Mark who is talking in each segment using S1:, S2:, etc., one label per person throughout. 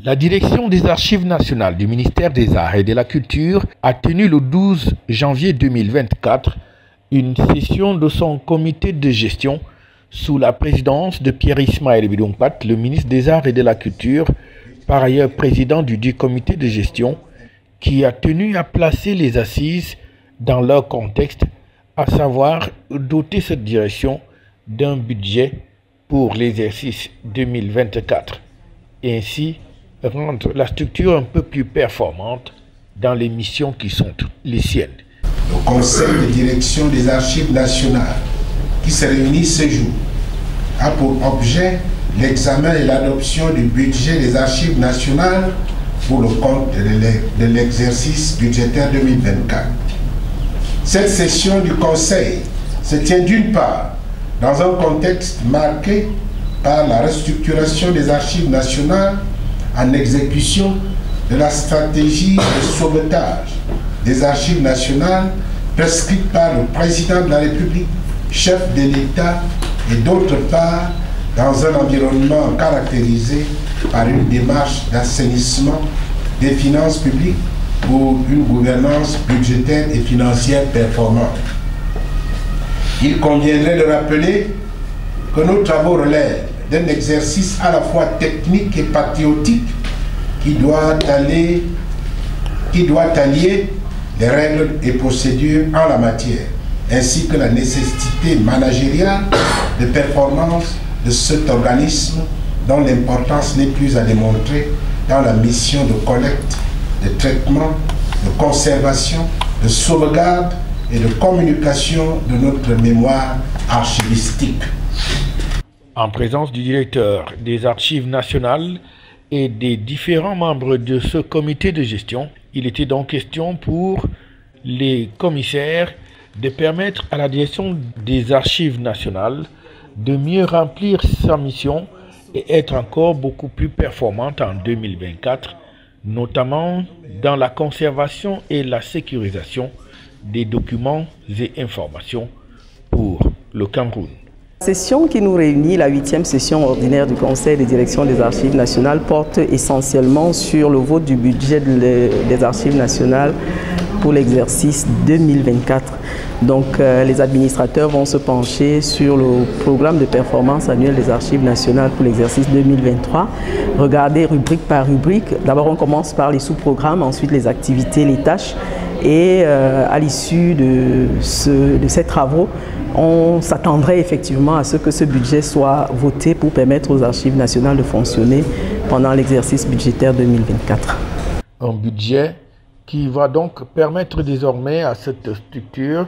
S1: La direction des Archives nationales du ministère des Arts et de la Culture a tenu le 12 janvier 2024 une session de son comité de gestion sous la présidence de Pierre-Ismaël Bidongpat, le ministre des Arts et de la Culture, par ailleurs président du comité de gestion, qui a tenu à placer les assises dans leur contexte, à savoir doter cette direction d'un budget pour l'exercice 2024 et ainsi rendre la structure un peu plus performante dans les missions qui sont les siennes.
S2: Le Conseil de direction des Archives nationales, qui se réunit ce jour, a pour objet l'examen et l'adoption du budget des Archives nationales pour le compte de l'exercice budgétaire 2024. Cette session du Conseil se tient d'une part dans un contexte marqué par la restructuration des Archives nationales en exécution de la stratégie de sauvetage des Archives nationales prescrite par le président de la République, chef de l'État, et d'autre part dans un environnement caractérisé par une démarche d'assainissement des finances publiques pour une gouvernance budgétaire et financière performante. Il conviendrait de rappeler que nos travaux relèvent d'un exercice à la fois technique et patriotique qui doit allier les règles et procédures en la matière, ainsi que la nécessité managériale de performance de cet organisme dont l'importance n'est plus à démontrer dans la mission de collecte, de traitement, de conservation, de sauvegarde et de communication de notre mémoire archivistique.
S1: En présence du directeur des Archives nationales et des différents membres de ce comité de gestion, il était donc question pour les commissaires de permettre à la direction des Archives nationales de mieux remplir sa mission et être encore beaucoup plus performante en 2024, notamment dans la conservation et la sécurisation des documents et informations pour le Cameroun.
S3: La session qui nous réunit, la 8e session ordinaire du Conseil de direction des Archives nationales, porte essentiellement sur le vote du budget des Archives nationales pour l'exercice 2024. Donc les administrateurs vont se pencher sur le programme de performance annuel des Archives nationales pour l'exercice 2023, regarder rubrique par rubrique. D'abord on commence par les sous-programmes, ensuite les activités, les tâches, et à l'issue de ces travaux, on s'attendrait effectivement à ce que ce budget soit voté pour permettre aux Archives nationales de fonctionner pendant l'exercice budgétaire 2024.
S1: Un budget qui va donc permettre désormais à cette structure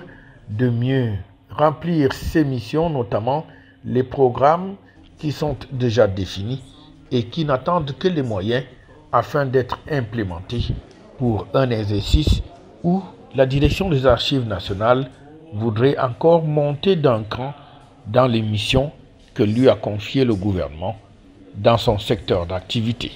S1: de mieux remplir ses missions, notamment les programmes qui sont déjà définis et qui n'attendent que les moyens afin d'être implémentés pour un exercice où la direction des Archives nationales voudrait encore monter d'un cran dans les missions que lui a confiées le gouvernement dans son secteur d'activité.